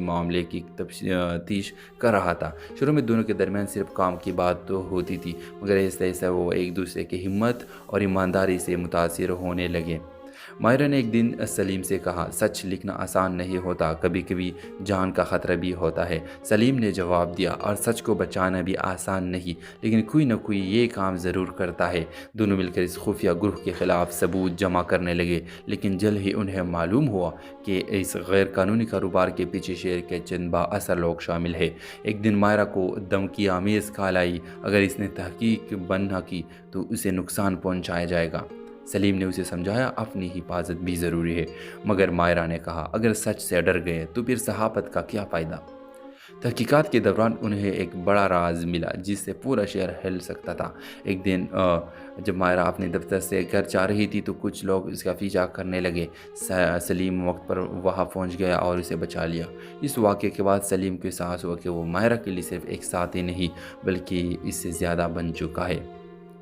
معاملے کی تفتیش کر رہا تھا۔ شروع میں دونوں کے درمیان صرف کام کی بات تو ہوتی تھی، مگر ایسے ایسے وہ ایک دوسرے کی ہمت اور ایمانداری سے متاثر ہونے لگے۔ ماہرہ نے ایک دن سلیم سے کہا، سچ لکھنا آسان نہیں ہوتا، کبھی کبھی جان کا خطرہ بھی ہوتا ہے۔ سلیم نے جواب دیا، اور سچ کو بچانا بھی آسان نہیں، لیکن کوئی نہ کوئی یہ کام ضرور کرتا ہے۔ دونوں مل کر اس خفیہ گروہ کے خلاف ثبوت جمع کرنے لگے، لیکن جلد ہی انہیں معلوم ہوا کہ اس غیر قانونی کاروبار کے پیچھے شہر کے چند با اثر لوگ شامل ہیں۔ ایک دن ماہرہ کو دھمکی آمیز کال آئی، اگر اس نے تحقیق بند نہ کی تو اسے نقصان پہنچایا جائے گا۔ سلیم نے اسے سمجھایا، اپنی حفاظت بھی ضروری ہے، مگر ماہرہ نے کہا، اگر سچ سے ڈر گئے تو پھر صحافت کا کیا فائدہ؟ تحقیقات کے دوران انہیں ایک بڑا راز ملا جس سے پورا شہر ہل سکتا تھا۔ ایک دن جب ماہرہ اپنے دفتر سے گھر جا رہی تھی تو کچھ لوگ اس کا پیچھا کرنے لگے۔ سلیم وقت پر وہاں پہنچ گیا اور اسے بچا لیا۔ اس واقعے کے بعد سلیم کو احساس ہوا کہ وہ ماہرہ کے لیے صرف ایک ساتھی نہیں بلکہ اس سے زیادہ بن چکا ہے۔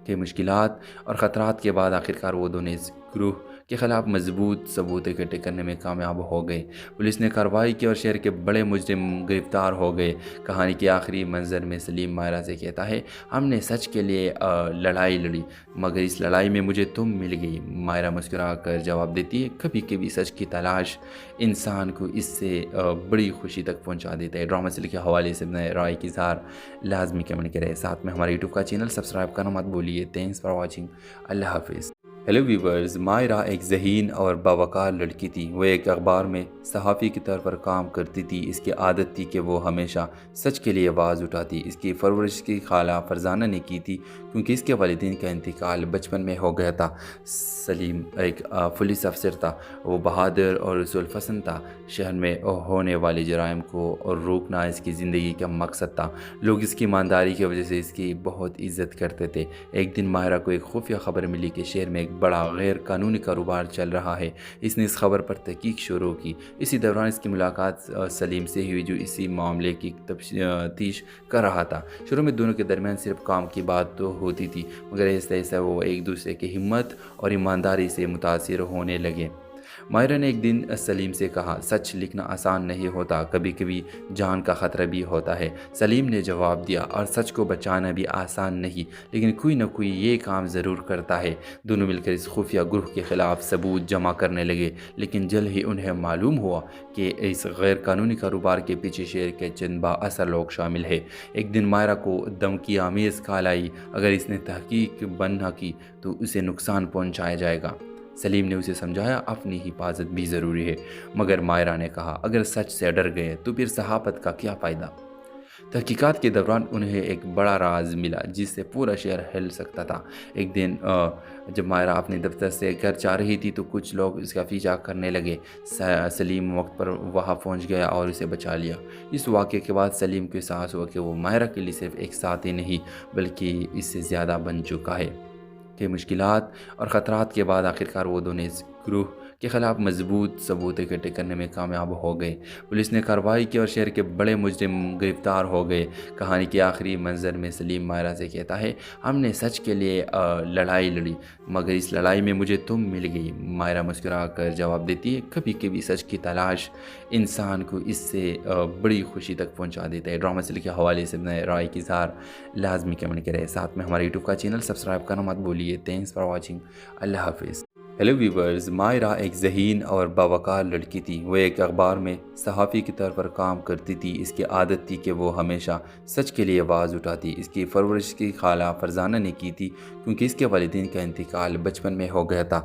کہ مشکلات اور خطرات کے بعد آخرکار وہ دونوں اس گروہ کے خلاف مضبوط ثبوت اکٹھے کرنے میں کامیاب ہو گئے۔ پولیس نے کارروائی کی اور شہر کے بڑے مجرم گرفتار ہو گئے۔ کہانی کے آخری منظر میں سلیم ماہرہ سے کہتا ہے، ہم نے سچ کے لیے لڑائی لڑی، مگر اس لڑائی میں مجھے تم مل گئی۔ ماہرہ مسکرا کر جواب دیتی ہے، کبھی کبھی سچ کی تلاش انسان کو اس سے بڑی خوشی تک پہنچا دیتا ہے۔ ڈرامہ سیریل کے حوالے سے اپنے رائے کی اظہار لازمی کمنٹ کریں، ساتھ میں ہمارے یوٹیوب کا چینل سبسکرائب کرنا مت بھولیے۔ تھینکس فار واچنگ، اللہ حافظ۔ ہیلو ویورز، ماہرہ ایک ذہین اور باوقار لڑکی تھی۔ وہ ایک اخبار میں صحافی کے طور پر کام کرتی تھی۔ اس کی عادت تھی کہ وہ ہمیشہ سچ کے لیے آواز اٹھاتی۔ اس کی پرورش کی خالہ فرزانہ نے کی تھی کیونکہ اس کے والدین کا انتقال بچپن میں ہو گیا تھا۔ سلیم ایک پولیس افسر تھا، وہ بہادر اور اصول پسند تھا۔ شہر میں ہونے والے جرائم کو روکنا اس کی زندگی کا مقصد تھا۔ لوگ اس کی ایمانداری کی وجہ سے اس کی بہت عزت کرتے تھے۔ ایک دن ماہرہ کو ایک خفیہ خبر ملی کہ شہر میں ایک بڑا غیر قانونی کاروبار چل رہا ہے۔ اس نے اس خبر پر تحقیق شروع کی۔ اسی دوران اس کی ملاقات سلیم سے ہوئی جو اسی معاملے کی تفتیش کر رہا تھا۔ شروع میں دونوں کے درمیان صرف کام کی بات تو ہوتی تھی، مگر ایسے ایسے وہ ایک دوسرے کی ہمت اور ایمانداری سے متاثر ہونے لگے۔ ماہرہ نے ایک دن سلیم سے کہا، سچ لکھنا آسان نہیں ہوتا، کبھی کبھی جان کا خطرہ بھی ہوتا ہے۔ سلیم نے جواب دیا، اور سچ کو بچانا بھی آسان نہیں، لیکن کوئی نہ کوئی یہ کام ضرور کرتا ہے۔ دونوں مل کر اس خفیہ گروہ کے خلاف ثبوت جمع کرنے لگے، لیکن جلد ہی انہیں معلوم ہوا کہ اس غیر قانونی کاروبار کے پیچھے شہر کے چند با اثر لوگ شامل ہیں۔ ایک دن ماہرہ کو دھمکی آمیز کال آئی، اگر اس نے تحقیق بند نہ کی تو اسے نقصان پہنچایا جائے گا۔ سلیم نے اسے سمجھایا، اپنی حفاظت بھی ضروری ہے، مگر ماہرہ نے کہا، اگر سچ سے ڈر گئے تو پھر صحافت کا کیا فائدہ؟ تحقیقات کے دوران انہیں ایک بڑا راز ملا جس سے پورا شہر ہل سکتا تھا۔ ایک دن جب ماہرہ اپنے دفتر سے گھر جا رہی تھی تو کچھ لوگ اس کا پیچھا کرنے لگے۔ سلیم وقت پر وہاں پہنچ گیا اور اسے بچا لیا۔ اس واقعے کے بعد سلیم کو احساس ہوا کہ وہ ماہرہ کے لیے صرف ایک ساتھی نہیں بلکہ اس سے زیادہ بن چکا ہے۔ کہ مشکلات اور خطرات کے بعد آخرکار وہ دونوں اس گروہ کے خلاف مضبوط ثبوت اکٹھے کرنے میں کامیاب ہو گئے۔ پولیس نے کارروائی کی اور شہر کے بڑے مجرم گرفتار ہو گئے۔ کہانی کے آخری منظر میں سلیم ماہرہ سے کہتا ہے، ہم نے سچ کے لیے لڑائی لڑی، مگر اس لڑائی میں مجھے تم مل گئی۔ ماہرہ مسکرا کر جواب دیتی ہے، کبھی کبھی سچ کی تلاش انسان کو اس سے بڑی خوشی تک پہنچا دیتا ہے۔ ڈرامہ سیریل کے حوالے سے اپنے رائے کی اظہار لازمی کمنٹ کریں، ساتھ میں ہمارے یوٹیوب کا چینل سبسکرائب کرنا مت بھولیے۔ تھینکس فار واچنگ، اللہ حافظ۔ ہیلو ویورز، ماہرہ ایک ذہین اور باوقار لڑکی تھی۔ وہ ایک اخبار میں صحافی کے طور پر کام کرتی تھی۔ اس کی عادت تھی کہ وہ ہمیشہ سچ کے لیے آواز اٹھاتی۔ اس کی پرورش کی خالہ فرزانہ نے کی تھی کیونکہ اس کے والدین کا انتقال بچپن میں ہو گیا تھا۔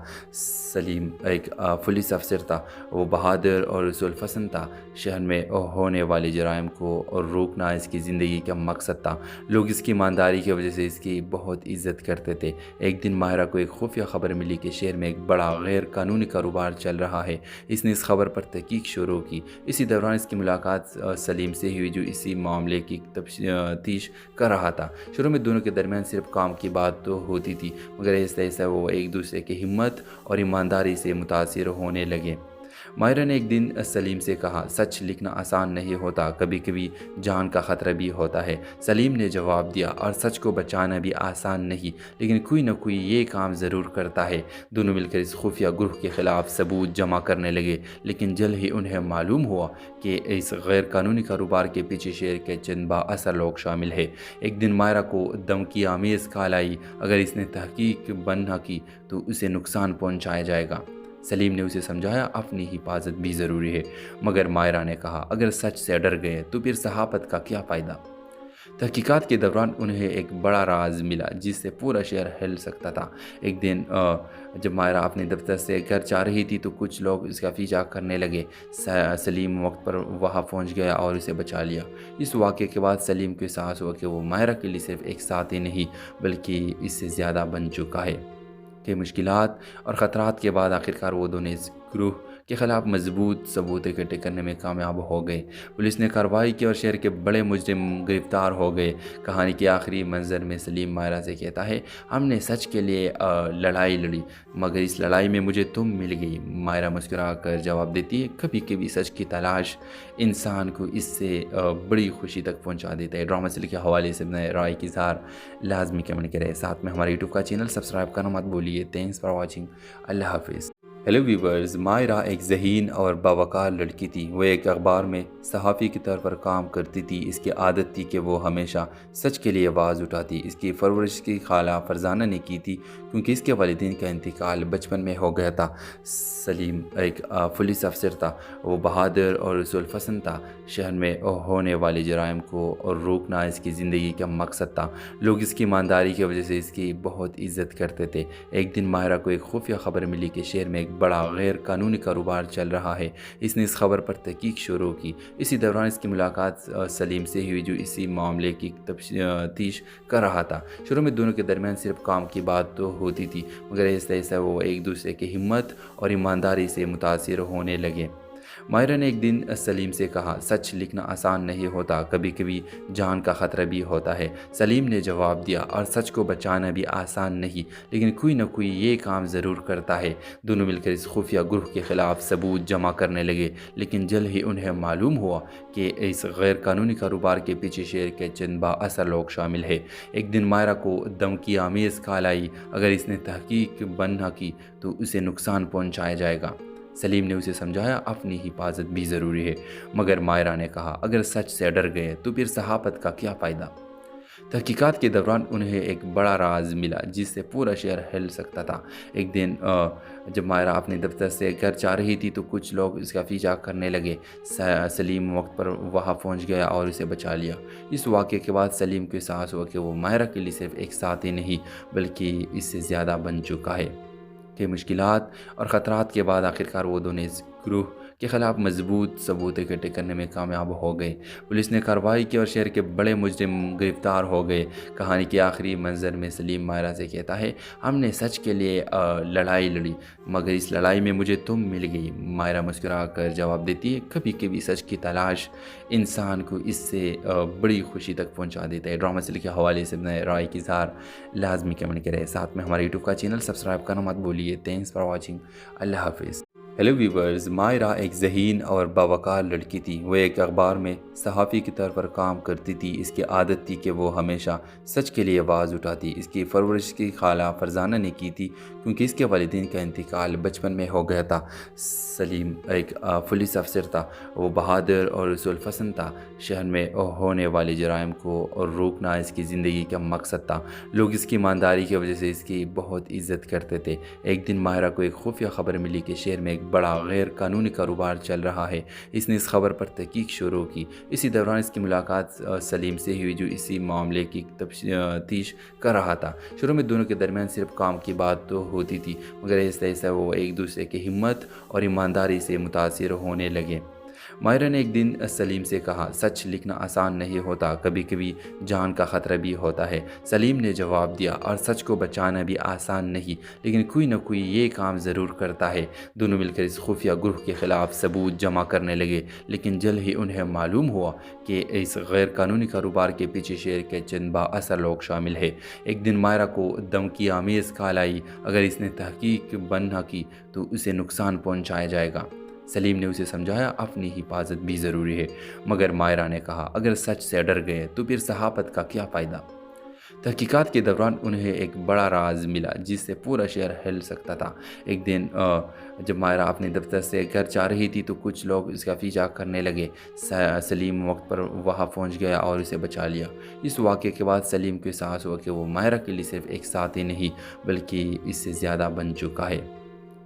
سلیم ایک پولیس افسر تھا، وہ بہادر اور اصول پسند تھا۔ شہر میں ہونے والے جرائم کو روکنا اس کی زندگی کا مقصد تھا۔ لوگ اس کی ایمانداری کی وجہ سے اس کی بہت عزت کرتے تھے۔ ایک دن ماہرہ کو ایک خفیہ خبر ملی کہ شہر میں ایک بڑا غیر قانونی کاروبار چل رہا ہے۔ اس نے اس خبر پر تحقیق شروع کی۔ اسی دوران اس کی ملاقات سلیم سے ہوئی جو اسی معاملے کی تفتیش کر رہا تھا۔ شروع میں دونوں کے درمیان صرف کام کی بات تو ہوتی تھی، مگر ایسے ایسے وہ ایک دوسرے کی ہمت اور ایمانداری سے متاثر ہونے لگے۔ ماہرہ نے ایک دن سلیم سے کہا، سچ لکھنا آسان نہیں ہوتا، کبھی کبھی جان کا خطرہ بھی ہوتا ہے۔ سلیم نے جواب دیا، اور سچ کو بچانا بھی آسان نہیں، لیکن کوئی نہ کوئی یہ کام ضرور کرتا ہے۔ دونوں مل کر اس خفیہ گروہ کے خلاف ثبوت جمع کرنے لگے، لیکن جلد ہی انہیں معلوم ہوا کہ اس غیر قانونی کاروبار کے پیچھے شہر کے چند با اثر لوگ شامل ہیں۔ ایک دن ماہرہ کو دھمکی آمیز کال آئی، اگر اس نے تحقیق بند نہ کی تو اسے نقصان پہنچایا جائے گا۔ سلیم نے اسے سمجھایا، اپنی حفاظت بھی ضروری ہے، مگر ماہرہ نے کہا، اگر سچ سے ڈر گئے تو پھر صحافت کا کیا فائدہ؟ تحقیقات کے دوران انہیں ایک بڑا راز ملا جس سے پورا شہر ہل سکتا تھا۔ ایک دن جب ماہرہ اپنے دفتر سے گھر جا رہی تھی تو کچھ لوگ اس کا پیچھا کرنے لگے۔ سلیم وقت پر وہاں پہنچ گیا اور اسے بچا لیا۔ اس واقعے کے بعد سلیم کو احساس ہوا کہ وہ ماہرہ کے لیے صرف ایک ساتھی نہیں بلکہ اس سے زیادہ بن چکا ہے۔ کہ مشکلات اور خطرات کے بعد آخرکار وہ دونوں اس گروہ کے خلاف مضبوط ثبوت اکٹھے کرنے میں کامیاب ہو گئے۔ پولیس نے کارروائی کی اور شہر کے بڑے مجرم گرفتار ہو گئے۔ کہانی کے آخری منظر میں سلیم ماہرہ سے کہتا ہے، ہم نے سچ کے لیے لڑائی لڑی، مگر اس لڑائی میں مجھے تم مل گئی۔ ماہرہ مسکرا کر جواب دیتی ہے، کبھی کبھی سچ کی تلاش انسان کو اس سے بڑی خوشی تک پہنچا دیتا ہے۔ ڈرامہ سیریل کے حوالے سے اپنے رائے کی اظہار لازمی کمنٹ کریں، ساتھ میں ہمارے یوٹیوب کا چینل سبسکرائب کرنا مت بھولیے۔ تھینکس فار واچنگ، اللہ حافظ۔ ہیلو ویورز، ماہرہ ایک ذہین اور باوقار لڑکی تھی۔ وہ ایک اخبار میں صحافی کے طور پر کام کرتی تھی۔ اس کی عادت تھی کہ وہ ہمیشہ سچ کے لیے آواز اٹھاتی۔ اس کی پرورش کی خالہ فرزانہ نے کی تھی کیونکہ اس کے والدین کا انتقال بچپن میں ہو گیا تھا۔ سلیم ایک پولیس افسر تھا، وہ بہادر اور رسول پسند تھا۔ شہر میں ہونے والے جرائم کو روکنا اس کی زندگی کا مقصد تھا۔ لوگ اس کی ایمانداری کی وجہ سے اس کی بہت عزت کرتے تھے۔ ایک دن ماہرہ کو ایک خفیہ خبر ملی کہ شہر میں ایک بڑا غیر قانونی کاروبار چل رہا ہے۔ اس نے اس خبر پر تحقیق شروع کی۔ اسی دوران اس کی ملاقات سلیم سے ہوئی جو اسی معاملے کی تفتیش کر رہا تھا۔ شروع میں دونوں کے درمیان صرف کام کی بات تو ہوتی تھی، مگر ایسے ایسے وہ ایک دوسرے کی ہمت اور ایمانداری سے متاثر ہونے لگے۔ ماہرہ نے ایک دن سلیم سے کہا، سچ لکھنا آسان نہیں ہوتا، کبھی کبھی جان کا خطرہ بھی ہوتا ہے۔ سلیم نے جواب دیا، اور سچ کو بچانا بھی آسان نہیں، لیکن کوئی نہ کوئی یہ کام ضرور کرتا ہے۔ دونوں مل کر اس خفیہ گروہ کے خلاف ثبوت جمع کرنے لگے، لیکن جلد ہی انہیں معلوم ہوا کہ اس غیر قانونی کاروبار کے پیچھے شہر کے چند با اثر لوگ شامل ہیں۔ ایک دن ماہرہ کو دھمکی آمیز کال آئی، اگر اس نے تحقیق بند نہ کی تو اسے نقصان پہنچایا جائے گا۔ سلیم نے اسے سمجھایا، اپنی حفاظت بھی ضروری ہے، مگر ماہرہ نے کہا، اگر سچ سے ڈر گئے تو پھر صحافت کا کیا فائدہ؟ تحقیقات کے دوران انہیں ایک بڑا راز ملا جس سے پورا شہر ہل سکتا تھا۔ ایک دن جب ماہرہ اپنے دفتر سے گھر جا رہی تھی تو کچھ لوگ اس کا پیچھا کرنے لگے۔ سلیم وقت پر وہاں پہنچ گیا اور اسے بچا لیا۔ اس واقعے کے بعد سلیم کو احساس ہوا کہ وہ ماہرہ کے لیے صرف ایک ساتھی نہیں بلکہ اس سے زیادہ بن چکا ہے۔ کہ مشکلات اور خطرات کے بعد آخرکار وہ دونوں اس گروہ کے خلاف مضبوط ثبوت اکٹھے کرنے میں کامیاب ہو گئے۔ پولیس نے کارروائی کی اور شہر کے بڑے مجرم گرفتار ہو گئے۔ کہانی کے آخری منظر میں سلیم ماہرہ سے کہتا ہے، ہم نے سچ کے لیے لڑائی لڑی، مگر اس لڑائی میں مجھے تم مل گئی۔ ماہرہ مسکرا کر جواب دیتی ہے، کبھی کبھی سچ کی تلاش انسان کو اس سے بڑی خوشی تک پہنچا دیتا ہے۔ ڈرامہ سیریل کے حوالے سے اپنے رائے کی اظہار لازمی کمنٹ کریں، ساتھ میں ہمارے یوٹیوب کا چینل سبسکرائب کرنا مت بھولیے۔ تھینکس فار واچنگ، اللہ حافظ۔ ہیلو ویورز، ماہرہ ایک ذہین اور باوقار لڑکی تھی۔ وہ ایک اخبار میں صحافی کے طور پر کام کرتی تھی۔ اس کی عادت تھی کہ وہ ہمیشہ سچ کے لیے آواز اٹھاتی۔ اس کی پرورش کی خالہ فرزانہ نے کی تھی کیونکہ اس کے والدین کا انتقال بچپن میں ہو گیا تھا۔ سلیم ایک پولیس افسر تھا، وہ بہادر اور رسول پسند تھا۔ شہر میں ہونے والے جرائم کو روکنا اس کی زندگی کا مقصد تھا۔ لوگ اس کی ایمانداری کی وجہ سے اس کی بہت عزت کرتے تھے۔ ایک دن ماہرہ کو ایک خفیہ خبر ملی کہ شہر میں ایک بڑا غیر قانونی کاروبار چل رہا ہے۔ اس نے اس خبر پر تحقیق شروع کی۔ اسی دوران اس کی ملاقات سلیم سے ہوئی جو اسی معاملے کی تفتیش کر رہا تھا۔ شروع میں دونوں کے درمیان صرف کام کی بات تو ہوتی تھی، مگر ایسے ایسے وہ ایک دوسرے کی ہمت اور ایمانداری سے متاثر ہونے لگے۔ ماہرہ نے ایک دن سلیم سے کہا، سچ لکھنا آسان نہیں ہوتا، کبھی کبھی جان کا خطرہ بھی ہوتا ہے۔ سلیم نے جواب دیا، اور سچ کو بچانا بھی آسان نہیں، لیکن کوئی نہ کوئی یہ کام ضرور کرتا ہے۔ دونوں مل کر اس خفیہ گروہ کے خلاف ثبوت جمع کرنے لگے، لیکن جلد ہی انہیں معلوم ہوا کہ اس غیر قانونی کاروبار کے پیچھے شہر کے چند با اثر لوگ شامل ہیں۔ ایک دن ماہرہ کو دھمکی آمیز کال آئی، اگر اس نے تحقیق بند نہ کی تو اسے نقصان پہنچایا جائے گا۔ سلیم نے اسے سمجھایا اپنی حفاظت بھی ضروری ہے، مگر مائرہ نے کہا اگر سچ سے ڈر گئے تو پھر صحافت کا کیا فائدہ؟ تحقیقات کے دوران انہیں ایک بڑا راز ملا جس سے پورا شہر ہل سکتا تھا۔ ایک دن جب مائرہ اپنے دفتر سے گھر جا رہی تھی تو کچھ لوگ اس کا پیچھا کرنے لگے۔ سلیم وقت پر وہاں پہنچ گیا اور اسے بچا لیا۔ اس واقعے کے بعد سلیم کو احساس ہوا کہ وہ مائرہ کے لیے صرف ایک ساتھی نہیں بلکہ اس سے زیادہ بن چکا ہے۔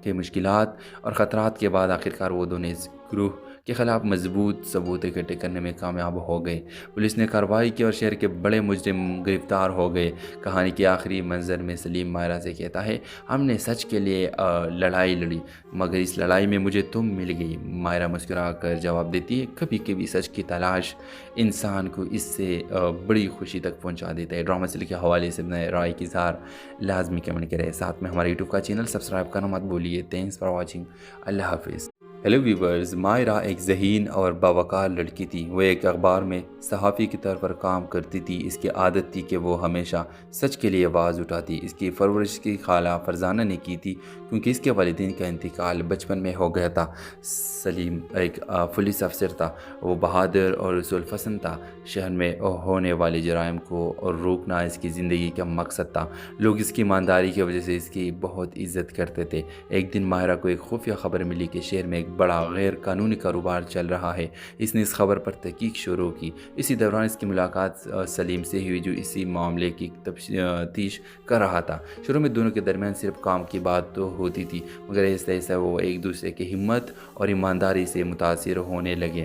کہ مشکلات اور خطرات کے بعد آخرکار وہ دونوں اس گروہ کے خلاف مضبوط ثبوت اکٹھے کرنے میں کامیاب ہو گئے۔ پولیس نے کارروائی کی اور شہر کے بڑے مجرم گرفتار ہو گئے۔ کہانی کے آخری منظر میں سلیم مائرہ سے کہتا ہے ہم نے سچ کے لیے لڑائی لڑی مگر اس لڑائی میں مجھے تم مل گئی۔ مائرہ مسکرا کر جواب دیتی ہے کبھی کبھی سچ کی تلاش انسان کو اس سے بڑی خوشی تک پہنچا دیتا ہے۔ ڈرامہ سیریل کے حوالے سے اپنے رائے کی اظہار لازمی کمنٹ کریں، ساتھ میں ہمارے یوٹیوب کا چینل سبسکرائب کرنا مت بھولیے۔ تھینکس فار واچنگ، اللہ حافظ۔ ہیلو ویورز، مائرہ ایک ذہین اور باوقار لڑکی تھی۔ وہ ایک اخبار میں صحافی کے طور پر کام کرتی تھی۔ اس کی عادت تھی کہ وہ ہمیشہ سچ کے لیے آواز اٹھاتی۔ اس کی پرورش کی خالہ فرزانہ نے کی تھی کیونکہ اس کے والدین کا انتقال بچپن میں ہو گیا تھا۔ سلیم ایک پولیس افسر تھا، وہ بہادر اور رسول پسند تھا۔ شہر میں ہونے والے جرائم کو روکنا اس کی زندگی کا مقصد تھا۔ لوگ اس کی ایمانداری کی وجہ سے اس کی بہت عزت کرتے تھے۔ ایک دن مائرہ کو ایک خفیہ خبر ملی کہ شہر میں ایک بڑا غیر قانونی کاروبار چل رہا ہے۔ اس نے اس خبر پر تحقیق شروع کی۔ اسی دوران اس کی ملاقات سلیم سے ہوئی جو اسی معاملے کی تفتیش کر رہا تھا۔ شروع میں دونوں کے درمیان صرف کام کی بات تو ہوتی تھی، مگر ایسا ایسا وہ ایک دوسرے کی ہمت اور ایمانداری سے متاثر ہونے لگے۔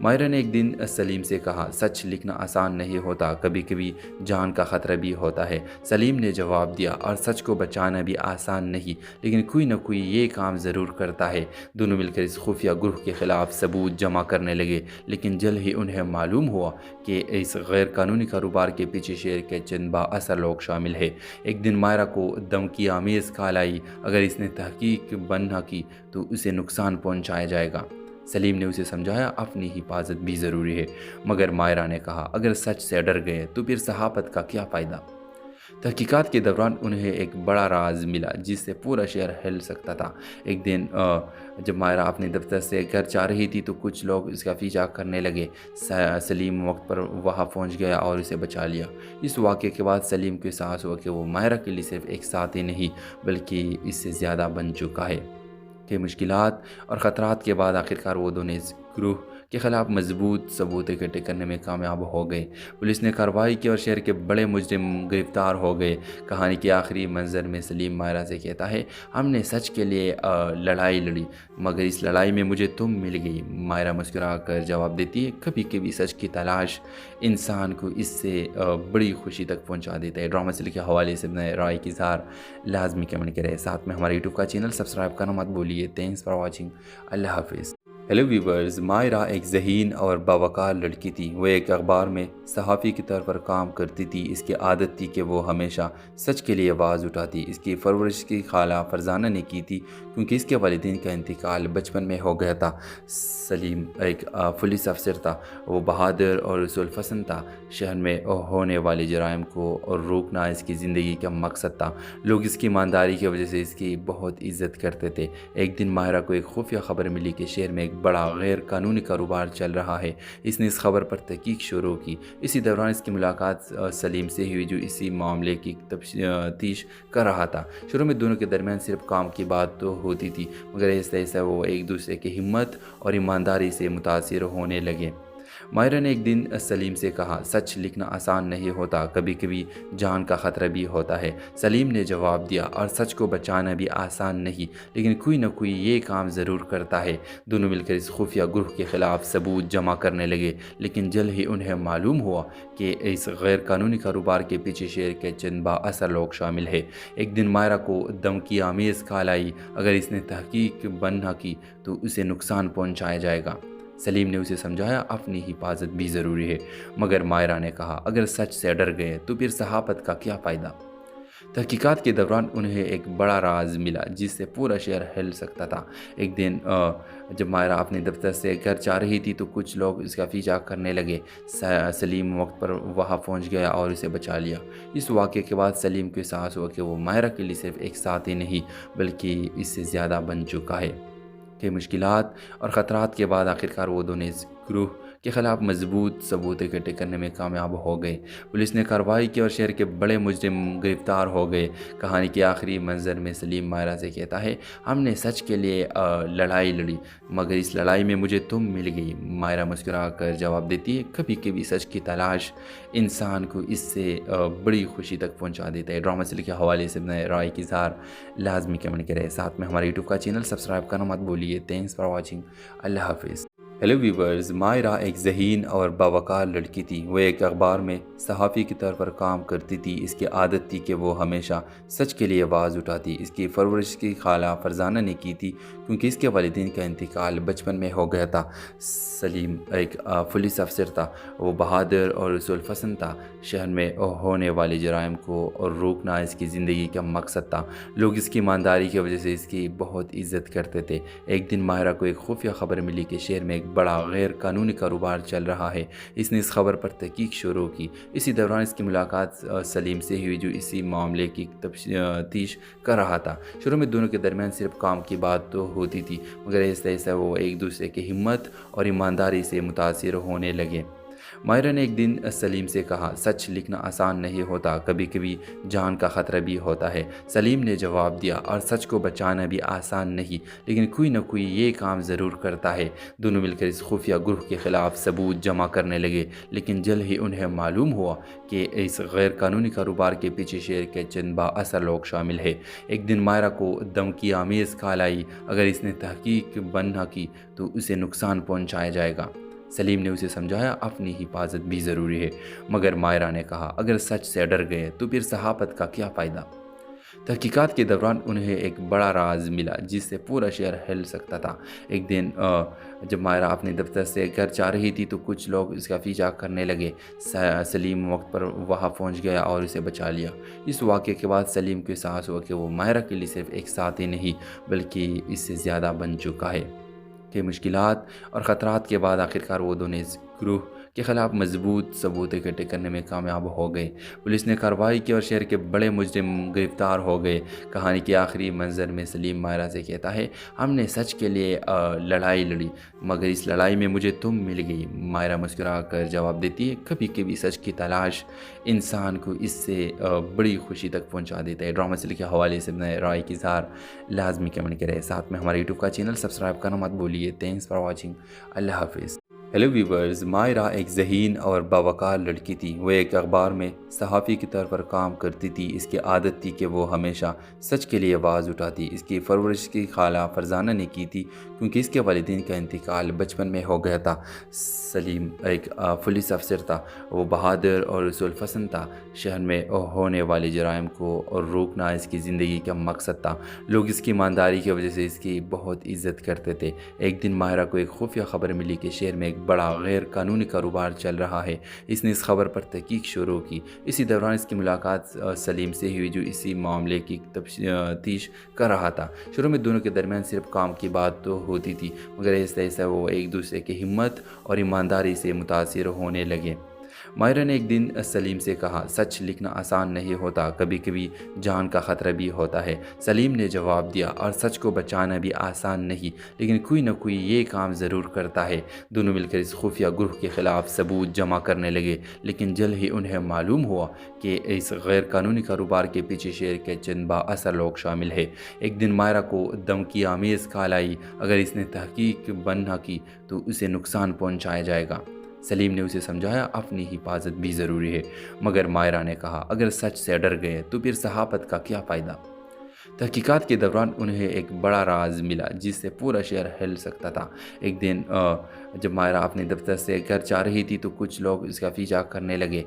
مائرہ نے ایک دن سلیم سے کہا سچ لکھنا آسان نہیں ہوتا، کبھی کبھی جان کا خطرہ بھی ہوتا ہے۔ سلیم نے جواب دیا اور سچ کو بچانا بھی آسان نہیں لیکن کوئی نہ کوئی یہ کام ضرور کرتا ہے۔ دونوں مل کر اس خفیہ گروہ کے خلاف ثبوت جمع کرنے لگے لیکن جلد ہی انہیں معلوم ہوا کہ اس غیر قانونی کاروبار کے پیچھے شہر کے چند بااثر لوگ شامل ہیں۔ ایک دن مائرہ کو دھمکی آمیز کال آئی اگر اس نے تحقیق بند نہ کی تو اسے نقصان پہنچایا جائے گا۔ سلیم نے اسے سمجھایا اپنی حفاظت بھی ضروری ہے، مگر مائرہ نے کہا اگر سچ سے ڈر گئے تو پھر صحافت کا کیا فائدہ؟ تحقیقات کے دوران انہیں ایک بڑا راز ملا جس سے پورا شہر ہل سکتا تھا۔ ایک دن جب مائرہ اپنے دفتر سے گھر جا رہی تھی تو کچھ لوگ اس کا پیچھا کرنے لگے۔ سلیم وقت پر وہاں پہنچ گیا اور اسے بچا لیا۔ اس واقعے کے بعد سلیم کو احساس ہوا کہ وہ مائرہ کے لیے صرف ایک ساتھی نہیں بلکہ اس سے زیادہ بن چکا ہے۔ کہ مشکلات اور خطرات کے بعد آخرکار وہ دونوں اس گروہ کے خلاف مضبوط ثبوت اکٹھے کرنے میں کامیاب ہو گئے۔ پولیس نے کارروائی کی اور شہر کے بڑے مجرم گرفتار ہو گئے۔ کہانی کے آخری منظر میں سلیم مائرہ سے کہتا ہے ہم نے سچ کے لیے لڑائی لڑی مگر اس لڑائی میں مجھے تم مل گئی۔ مائرہ مسکرا کر جواب دیتی ہے کبھی کبھی سچ کی تلاش انسان کو اس سے بڑی خوشی تک پہنچا دیتا ہے۔ ڈرامہ سیریل کے حوالے سے اپنے رائے کی اظہار لازمی کمنٹ کریں، ساتھ میں ہمارے یوٹیوب کا چینل سبسکرائب کرنا مت بھولیے۔ تھینکس فار واچنگ، اللہ حافظ۔ ہیلو ویورز، مائرہ ایک ذہین اور باوقار لڑکی تھی۔ وہ ایک اخبار میں صحافی کے طور پر کام کرتی تھی۔ اس کی عادت تھی کہ وہ ہمیشہ سچ کے لیے آواز اٹھاتی۔ اس کی پرورش کی خالہ فرزانہ نے کی تھی کیونکہ اس کے والدین کا انتقال بچپن میں ہو گیا تھا۔ سلیم ایک پولیس افسر تھا، وہ بہادر اور رسول پسند تھا۔ شہر میں ہونے والے جرائم کو روکنا اس کی زندگی کا مقصد تھا۔ لوگ اس کی ایمانداری کی وجہ سے اس کی بہت عزت کرتے تھے۔ ایک دن مائرہ کو ایک خفیہ خبر ملی کہ شہر میں ایک بڑا غیر قانونی کاروبار چل رہا ہے۔ اس نے اس خبر پر تحقیق شروع کی۔ اسی دوران اس کی ملاقات سلیم سے ہوئی جو اسی معاملے کی تفتیش کر رہا تھا۔ شروع میں دونوں کے درمیان صرف کام کی بات تو ہوتی تھی، مگر ایسا ایسا وہ ایک دوسرے کی ہمت اور ایمانداری سے متاثر ہونے لگے۔ مائرہ نے ایک دن سلیم سے کہا سچ لکھنا آسان نہیں ہوتا، کبھی کبھی جان کا خطرہ بھی ہوتا ہے۔ سلیم نے جواب دیا اور سچ کو بچانا بھی آسان نہیں لیکن کوئی نہ کوئی یہ کام ضرور کرتا ہے۔ دونوں مل کر اس خفیہ گروہ کے خلاف ثبوت جمع کرنے لگے لیکن جلد ہی انہیں معلوم ہوا کہ اس غیر قانونی کاروبار کے پیچھے شہر کے چند بااثر لوگ شامل ہیں۔ ایک دن مائرہ کو دھمکی آمیز کال آئی اگر اس نے تحقیق بند نہ کی تو اسے نقصان پہنچایا جائے گا۔ سلیم نے اسے سمجھایا اپنی حفاظت بھی ضروری ہے، مگر مائرہ نے کہا اگر سچ سے ڈر گئے تو پھر صحافت کا کیا فائدہ؟ تحقیقات کے دوران انہیں ایک بڑا راز ملا جس سے پورا شہر ہل سکتا تھا۔ ایک دن جب مائرہ اپنے دفتر سے گھر جا رہی تھی تو کچھ لوگ اس کا پیچھا کرنے لگے۔ سلیم وقت پر وہاں پہنچ گیا اور اسے بچا لیا۔ اس واقعے کے بعد سلیم کو احساس ہوا کہ وہ مائرہ کے لیے صرف ایک ساتھی نہیں بلکہ اس سے زیادہ بن چکا ہے۔ کہ مشکلات اور خطرات کے بعد آخرکار وہ دونوں اس گروہ کے خلاف مضبوط ثبوت اکٹھے کرنے میں کامیاب ہو گئے۔ پولیس نے کارروائی کی اور شہر کے بڑے مجرم گرفتار ہو گئے۔ کہانی کے آخری منظر میں سلیم مائرہ سے کہتا ہے، ہم نے سچ کے لیے لڑائی لڑی مگر اس لڑائی میں مجھے تم مل گئی۔ مائرہ مسکرا کر جواب دیتی ہے، کبھی کبھی سچ کی تلاش انسان کو اس سے بڑی خوشی تک پہنچا دیتا ہے۔ ڈرامہ سیریل کے حوالے سے اپنے رائے کی اظہار لازمی کمنٹ کریں، ساتھ میں ہمارے یوٹیوب کا چینل سبسکرائب کرنا مت بھولیے۔ تھینکس فار واچنگ، اللہ حافظ۔ ہیلو ویورز، مائرہ ایک ذہین اور باوقار لڑکی تھی۔ وہ ایک اخبار میں صحافی کے طور پر کام کرتی تھی۔ اس کی عادت تھی کہ وہ ہمیشہ سچ کے لیے آواز اٹھاتی۔ اس کی پرورش کی خالہ فرزانہ نے کی تھی کیونکہ اس کے والدین کا انتقال بچپن میں ہو گیا تھا۔ سلیم ایک پولیس افسر تھا۔ وہ بہادر اور رسول پسند تھا۔ شہر میں ہونے والے جرائم کو روکنا اس کی زندگی کا مقصد تھا۔ لوگ اس کی ایمانداری کی وجہ سے اس کی بہت عزت کرتے تھے۔ ایک دن مائرہ کو ایک خفیہ خبر ملی کہ شہر میں ایک بڑا غیر قانونی کاروبار چل رہا ہے۔ اس نے اس خبر پر تحقیق شروع کی۔ اسی دوران اس کی ملاقات سلیم سے ہوئی جو اسی معاملے کی تفتیش کر رہا تھا۔ شروع میں دونوں کے درمیان صرف کام کی بات تو ہوتی تھی مگر ایسے ایسے وہ ایک دوسرے کی ہمت اور ایمانداری سے متاثر ہونے لگے۔ مائرہ نے ایک دن سلیم سے کہا، سچ لکھنا آسان نہیں ہوتا، کبھی کبھی جان کا خطرہ بھی ہوتا ہے۔ سلیم نے جواب دیا، اور سچ کو بچانا بھی آسان نہیں لیکن کوئی نہ کوئی یہ کام ضرور کرتا ہے۔ دونوں مل کر اس خفیہ گروہ کے خلاف ثبوت جمع کرنے لگے لیکن جلد ہی انہیں معلوم ہوا کہ اس غیر قانونی کاروبار کے پیچھے شہر کے چند با اثر لوگ شامل ہیں۔ ایک دن مائرہ کو دھمکی آمیز کال آئی، اگر اس نے تحقیق بند نہ کی تو اسے نقصان پہنچایا جائے گا۔ سلیم نے اسے سمجھایا، اپنی حفاظت بھی ضروری ہے، مگر مائرہ نے کہا، اگر سچ سے ڈر گئے تو پھر صحافت کا کیا فائدہ؟ تحقیقات کے دوران انہیں ایک بڑا راز ملا جس سے پورا شہر ہل سکتا تھا۔ ایک دن جب مائرہ اپنے دفتر سے گھر جا رہی تھی تو کچھ لوگ اس کا پیچھا کرنے لگے۔ سلیم وقت پر وہاں پہنچ گیا اور اسے بچا لیا۔ اس واقعے کے بعد سلیم کو احساس ہوا کہ وہ مائرہ کے لیے صرف ایک ساتھی نہیں بلکہ اس سے زیادہ بن چکا ہے۔ کہ مشکلات اور خطرات کے بعد آخرکار وہ دونوں اس گروہ کے خلاف مضبوط ثبوت اکٹھے کرنے میں کامیاب ہو گئے۔ پولیس نے کارروائی کی اور شہر کے بڑے مجرم گرفتار ہو گئے۔ کہانی کے آخری منظر میں سلیم مائرہ سے کہتا ہے، ہم نے سچ کے لیے لڑائی لڑی مگر اس لڑائی میں مجھے تم مل گئی۔ مائرہ مسکرا کر جواب دیتی ہے، کبھی کبھی سچ کی تلاش انسان کو اس سے بڑی خوشی تک پہنچا دیتا ہے۔ ڈرامہ سیریل کے حوالے سے اپنے رائے کی اظہار لازمی کمنٹ کریں، ساتھ میں ہمارے یوٹیوب کا چینل سبسکرائب کرنا مت بھولیے۔ تھینکس فار واچنگ، اللہ حافظ۔ ہیلو ویورز، مائرہ ایک ذہین اور باوقار لڑکی تھی۔ وہ ایک اخبار میں صحافی کے طور پر کام کرتی تھی۔ اس کی عادت تھی کہ وہ ہمیشہ سچ کے لیے آواز اٹھاتی۔ اس کی پرورش کی خالہ فرزانہ نے کی تھی کیونکہ اس کے والدین کا انتقال بچپن میں ہو گیا تھا۔ سلیم ایک پولیس افسر تھا۔ وہ بہادر اور رسول پسند تھا۔ شہر میں ہونے والے جرائم کو روکنا اس کی زندگی کا مقصد تھا۔ لوگ اس کی ایمانداری کی وجہ سے اس کی بہت عزت کرتے تھے۔ ایک دن مائرہ کو ایک خفیہ خبر ملی کہ شہر میں ایک بڑا غیر قانونی کاروبار چل رہا ہے۔ اس نے اس خبر پر تحقیق شروع کی۔ اسی دوران اس کی ملاقات سلیم سے ہوئی جو اسی معاملے کی تفتیش کر رہا تھا۔ شروع میں دونوں کے درمیان صرف کام کی بات تو ہوتی تھی مگر ایسے ایسے وہ ایک دوسرے کی ہمت اور ایمانداری سے متاثر ہونے لگے۔ مائرہ نے ایک دن سلیم سے کہا، سچ لکھنا آسان نہیں ہوتا، کبھی کبھی جان کا خطرہ بھی ہوتا ہے۔ سلیم نے جواب دیا، اور سچ کو بچانا بھی آسان نہیں لیکن کوئی نہ کوئی یہ کام ضرور کرتا ہے۔ دونوں مل کر اس خفیہ گروہ کے خلاف ثبوت جمع کرنے لگے لیکن جلد ہی انہیں معلوم ہوا کہ اس غیر قانونی کاروبار کے پیچھے شہر کے چند با اثر لوگ شامل ہیں۔ ایک دن مائرہ کو دھمکی آمیز کال آئی، اگر اس نے تحقیق بند نہ کی تو اسے نقصان پہنچایا جائے گا۔ سلیم نے اسے سمجھایا، اپنی حفاظت بھی ضروری ہے، مگر مائرہ نے کہا، اگر سچ سے ڈر گئے تو پھر صحافت کا کیا فائدہ؟ تحقیقات کے دوران انہیں ایک بڑا راز ملا جس سے پورا شہر ہل سکتا تھا۔ ایک دن جب مائرہ اپنے دفتر سے گھر جا رہی تھی تو کچھ لوگ اس کا پیچھا کرنے لگے۔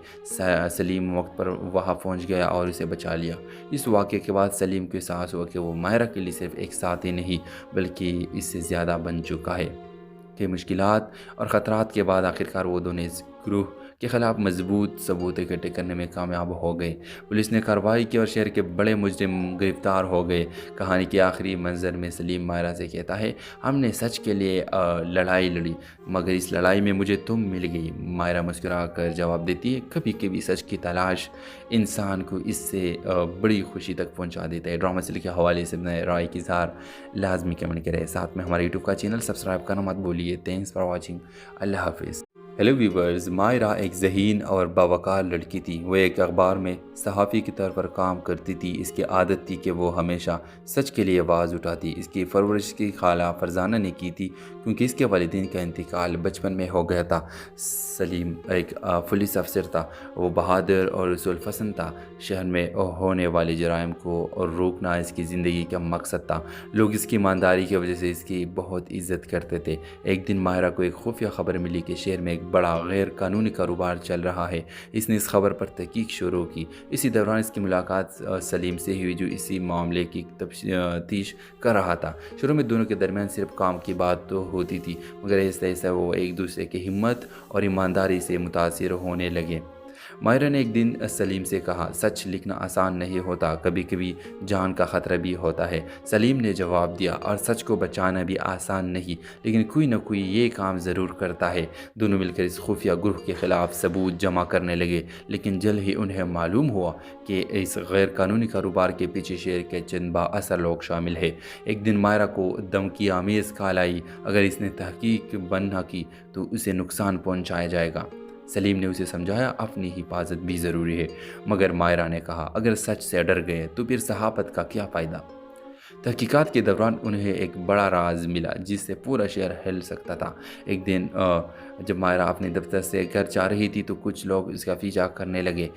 سلیم وقت پر وہاں پہنچ گیا اور اسے بچا لیا۔ اس واقعے کے بعد سلیم کو احساس ہوا کہ وہ مائرہ کے لیے صرف ایک ساتھی نہیں بلکہ اس سے زیادہ بن چکا ہے۔ کہ مشکلات اور خطرات کے بعد آخرکار وہ دونوں اس گروہ کے خلاف مضبوط ثبوت اکٹھے کرنے میں کامیاب ہو گئے۔ پولیس نے کارروائی کی اور شہر کے بڑے مجرم گرفتار ہو گئے۔ کہانی کے آخری منظر میں سلیم ماہرہ سے کہتا ہے، ہم نے سچ کے لیے لڑائی لڑی مگر اس لڑائی میں مجھے تم مل گئی۔ ماہرہ مسکرا کر جواب دیتی ہے، کبھی کبھی سچ کی تلاش انسان کو اس سے بڑی خوشی تک پہنچا دیتا ہے۔ ڈرامہ سیریل کے حوالے سے اپنے رائے کی اظہار لازمی کمنٹ کریں، ساتھ میں ہمارے یوٹیوب کا چینل سبسکرائب کرنا مت بھولیے۔ تھینکس فار واچنگ، اللہ حافظ۔ ہیلو ویورز، ماہرہ ایک ذہین اور باوقار لڑکی تھی۔ وہ ایک اخبار میں صحافی کے طور پر کام کرتی تھی۔ اس کی عادت تھی کہ وہ ہمیشہ سچ کے لیے آواز اٹھاتی۔ اس کی پرورش کی خالہ فرزانہ نے کی تھی کیونکہ اس کے والدین کا انتقال بچپن میں ہو گیا تھا۔ سلیم ایک پولیس افسر تھا۔ وہ بہادر اور رسول پسند تھا۔ شہر میں ہونے والے جرائم کو روکنا اس کی زندگی کا مقصد تھا۔ لوگ اس کی ایمانداری کی وجہ سے اس کی بہت عزت کرتے تھے۔ ایک دن ماہرہ کو ایک خفیہ خبر ملی کہ شہر میں ایک بڑا غیر قانونی کاروبار چل رہا ہے۔ اس نے اس خبر پر تحقیق شروع کی۔ اسی دوران اس کی ملاقات سلیم سے ہوئی جو اسی معاملے کی تفتیش کر رہا تھا۔ شروع میں دونوں کے درمیان صرف کام کی بات تو ہوتی تھی مگر ایسا ایسا وہ ایک دوسرے کی ہمت اور ایمانداری سے متاثر ہونے لگے۔ ماہرہ نے ایک دن سلیم سے کہا، سچ لکھنا آسان نہیں ہوتا، کبھی کبھی جان کا خطرہ بھی ہوتا ہے۔ سلیم نے جواب دیا، اور سچ کو بچانا بھی آسان نہیں، لیکن کوئی نہ کوئی یہ کام ضرور کرتا ہے۔ دونوں مل کر اس خفیہ گروہ کے خلاف ثبوت جمع کرنے لگے، لیکن جلد ہی انہیں معلوم ہوا کہ اس غیر قانونی کاروبار کے پیچھے شہر کے چند با اثر لوگ شامل ہیں۔ ایک دن ماہرہ کو دھمکی آمیز کال آئی، اگر اس نے تحقیق بند نہ کی تو اسے نقصان پہنچایا جائے گا۔ سلیم نے اسے سمجھایا، اپنی حفاظت بھی ضروری ہے، مگر ماہرہ نے کہا، اگر سچ سے ڈر گئے تو پھر صحافت کا کیا فائدہ؟ تحقیقات کے دوران انہیں ایک بڑا راز ملا جس سے پورا شہر ہل سکتا تھا۔ ایک دن جب ماہرہ اپنے دفتر سے گھر جا رہی تھی تو کچھ لوگ اس کا پیچھا کرنے لگے۔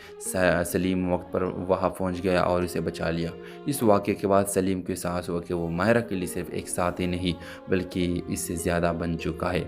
سلیم وقت پر وہاں پہنچ گیا اور اسے بچا لیا۔ اس واقعے کے بعد سلیم کو احساس ہوا کہ وہ ماہرہ کے لیے صرف ایک ساتھی نہیں بلکہ اس سے زیادہ بن چکا ہے۔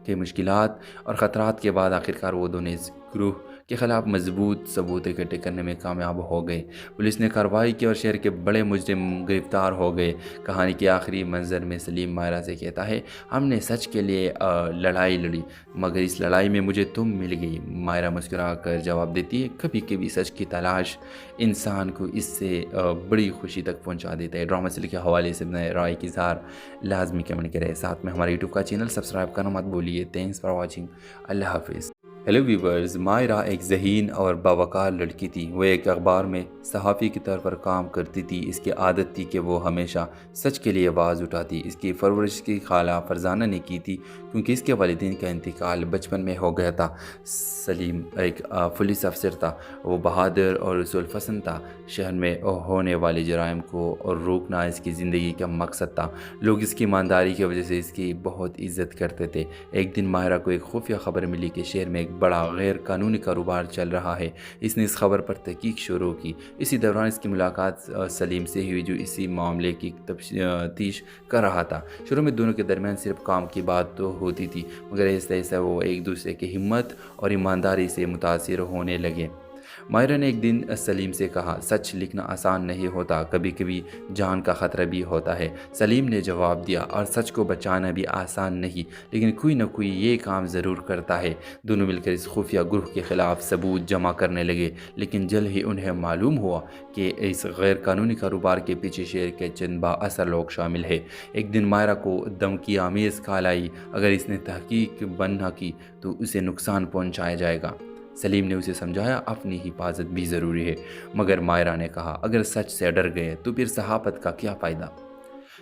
کہ مشکلات اور خطرات کے بعد آخرکار وہ دونوں اس گروہ کے خلاف مضبوط ثبوت اکٹھے کرنے میں کامیاب ہو گئے۔ پولیس نے کارروائی کی اور شہر کے بڑے مجرم گرفتار ہو گئے۔ کہانی کے آخری منظر میں سلیم ماہرہ سے کہتا ہے، ہم نے سچ کے لیے لڑائی لڑی مگر اس لڑائی میں مجھے تم مل گئی۔ ماہرہ مسکرا کر جواب دیتی ہے، کبھی کبھی سچ کی تلاش انسان کو اس سے بڑی خوشی تک پہنچا دیتا ہے۔ ڈرامہ سیریل کے حوالے سے اپنے رائے کی اظہار لازمی کمنٹ کریں، ساتھ میں ہمارے یوٹیوب کا چینل سبسکرائب کرنا مت بھولیے۔ تھینکس فار واچنگ، اللہ حافظ۔ ہیلو ویورز، ماہرہ ایک ذہین اور باوقار لڑکی تھی۔ وہ ایک اخبار میں صحافی کے طور پر کام کرتی تھی۔ اس کی عادت تھی کہ وہ ہمیشہ سچ کے لیے آواز اٹھاتی۔ اس کی پرورش کی خالہ فرزانہ نے کی تھی کیونکہ اس کے والدین کا انتقال بچپن میں ہو گیا تھا۔ سلیم ایک پولیس افسر تھا۔ وہ بہادر اور رسول پسند تھا۔ شہر میں ہونے والے جرائم کو روکنا اس کی زندگی کا مقصد تھا۔ لوگ اس کی ایمانداری کی وجہ سے اس کی بہت عزت کرتے تھے۔ ایک دن ماہرہ کو ایک خفیہ خبر ملی کہ شہر میں ایک بڑا غیر قانونی کاروبار چل رہا ہے۔ اس نے اس خبر پر تحقیق شروع کی۔ اسی دوران اس کی ملاقات سلیم سے ہوئی جو اسی معاملے کی تفتیش کر رہا تھا۔ شروع میں دونوں کے درمیان صرف کام کی بات تو ہوتی تھی مگر ایسا ایسا وہ ایک دوسرے کی ہمت اور ایمانداری سے متاثر ہونے لگے۔ ماہرہ نے ایک دن سلیم سے کہا، سچ لکھنا آسان نہیں ہوتا، کبھی کبھی جان کا خطرہ بھی ہوتا ہے۔ سلیم نے جواب دیا، اور سچ کو بچانا بھی آسان نہیں، لیکن کوئی نہ کوئی یہ کام ضرور کرتا ہے۔ دونوں مل کر اس خفیہ گروہ کے خلاف ثبوت جمع کرنے لگے، لیکن جلد ہی انہیں معلوم ہوا کہ اس غیر قانونی کاروبار کے پیچھے شہر کے چند با اثر لوگ شامل ہیں۔ ایک دن ماہرہ کو دھمکی آمیز کال آئی، اگر اس نے تحقیق بند نہ کی تو اسے نقصان پہنچایا جائے گا۔ سلیم نے اسے سمجھایا، اپنی حفاظت بھی ضروری ہے، مگر ماہرہ نے کہا، اگر سچ سے ڈر گئے تو پھر صحافت کا کیا فائدہ؟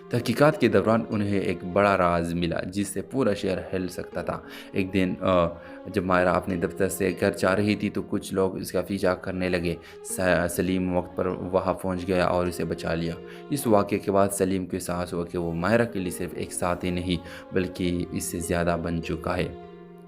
تحقیقات کے دوران انہیں ایک بڑا راز ملا جس سے پورا شہر ہل سکتا تھا۔ ایک دن جب ماہرہ اپنے دفتر سے گھر جا رہی تھی تو کچھ لوگ اس کا پیچھا کرنے لگے۔ سلیم وقت پر وہاں پہنچ گیا اور اسے بچا لیا۔ اس واقعے کے بعد سلیم کو احساس ہوا کہ وہ ماہرہ کے لیے صرف ایک ساتھی نہیں بلکہ اس سے زیادہ بن چکا ہے۔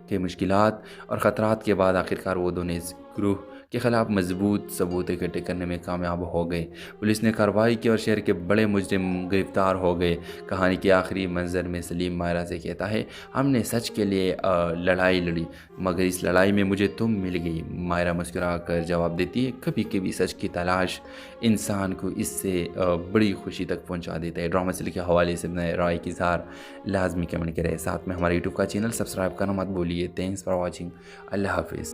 کہ مشکلات اور خطرات کے بعد آخرکار وہ دونوں اس گروہ کے خلاف مضبوط ثبوت اکٹھے کرنے میں کامیاب ہو گئے۔ پولیس نے کارروائی کی اور شہر کے بڑے مجرم گرفتار ہو گئے۔ کہانی کے آخری منظر میں سلیم ماہرہ سے کہتا ہے، ہم نے سچ کے لیے لڑائی لڑی مگر اس لڑائی میں مجھے تم مل گئی۔ ماہرہ مسکرا کر جواب دیتی ہے، کبھی کبھی سچ کی تلاش انسان کو اس سے بڑی خوشی تک پہنچا دیتا ہے۔ ڈرامہ سیریل کے حوالے سے اپنے رائے کی اظہار لازمی کمنٹ کریں، ساتھ میں ہمارے یوٹیوب کا چینل سبسکرائب کرنا مت بھولیے۔ تھینکس فار واچنگ، اللہ حافظ۔